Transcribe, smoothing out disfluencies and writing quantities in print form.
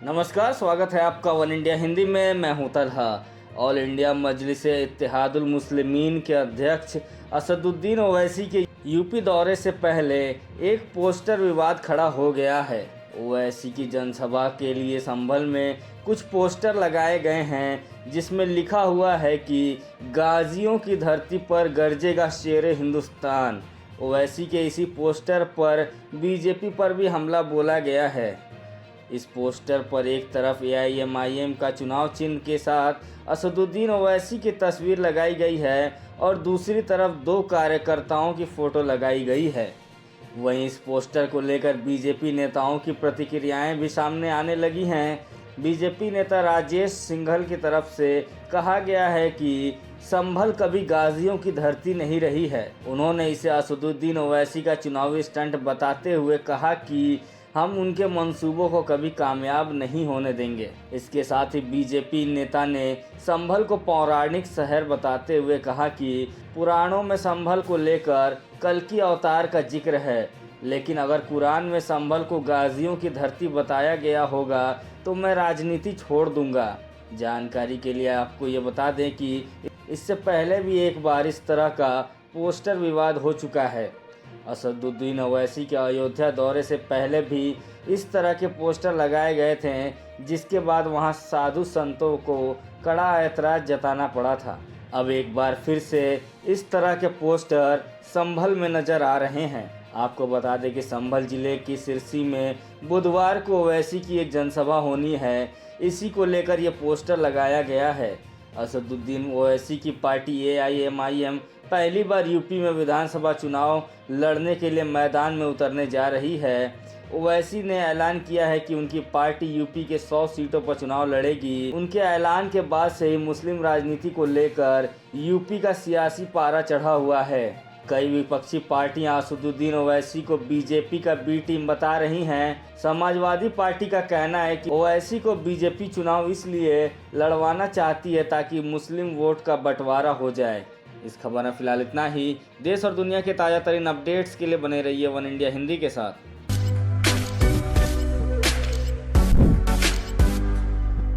नमस्कार, स्वागत है आपका वन इंडिया हिंदी में। मैं हूं तलहा। ऑल इंडिया मजलिस-ए-इत्तेहादुल मुस्लिमीन के अध्यक्ष असदुद्दीन ओवैसी के यूपी दौरे से पहले एक पोस्टर विवाद खड़ा हो गया है। ओवैसी की जनसभा के लिए संभल में कुछ पोस्टर लगाए गए हैं जिसमें लिखा हुआ है कि गाजियों की धरती पर गरजेगा शेरे हिंदुस्तान। ओवैसी के इसी पोस्टर पर बीजेपी पर भी हमला बोला गया है। इस पोस्टर पर एक तरफ एआईएमआईएम का चुनाव चिन्ह के साथ असदुद्दीन ओवैसी की तस्वीर लगाई गई है और दूसरी तरफ दो कार्यकर्ताओं की फ़ोटो लगाई गई है। वहीं इस पोस्टर को लेकर बीजेपी नेताओं की प्रतिक्रियाएं भी सामने आने लगी हैं। बीजेपी नेता राजेश सिंघल की तरफ से कहा गया है कि संभल कभी गाजियों की धरती नहीं रही है। उन्होंने इसे असदुद्दीन ओवैसी का चुनावी स्टंट बताते हुए कहा कि हम उनके मंसूबों को कभी कामयाब नहीं होने देंगे। इसके साथ ही बीजेपी नेता ने संभल को पौराणिक शहर बताते हुए कहा कि पुराणों में संभल को लेकर कल्कि अवतार का जिक्र है, लेकिन अगर कुरान में संभल को गाजियों की धरती बताया गया होगा तो मैं राजनीति छोड़ दूंगा। जानकारी के लिए आपको ये बता दें कि इससे पहले भी एक बार इस तरह का पोस्टर विवाद हो चुका है। असदुद्दीन ओवैसी के अयोध्या दौरे से पहले भी इस तरह के पोस्टर लगाए गए थे, जिसके बाद वहां साधु संतों को कड़ा ऐतराज़ जताना पड़ा था। अब एक बार फिर से इस तरह के पोस्टर संभल में नज़र आ रहे हैं। आपको बता दें कि संभल जिले की सिरसी में बुधवार को ओवैसी की एक जनसभा होनी है। इसी को लेकर ये पोस्टर लगाया गया है। असदुद्दीन ओवैसी की पार्टी एआईएमआईएम पहली बार यूपी में विधानसभा चुनाव लड़ने के लिए मैदान में उतरने जा रही है। ओवैसी ने ऐलान किया है कि उनकी पार्टी यूपी के 100 सीटों पर चुनाव लड़ेगी। उनके ऐलान के बाद से ही मुस्लिम राजनीति को लेकर यूपी का सियासी पारा चढ़ा हुआ है। कई विपक्षी पार्टियां असदुद्दीन ओवैसी को बीजेपी का बी टीम बता रही हैं। समाजवादी पार्टी का कहना है कि ओवैसी को बीजेपी चुनाव इसलिए लड़वाना चाहती है ताकि मुस्लिम वोट का बंटवारा हो जाए। इस खबर में फिलहाल इतना ही। देश और दुनिया के ताज़ा तरीन अपडेट्स के लिए बने रहिए वन इंडिया हिंदी के साथ।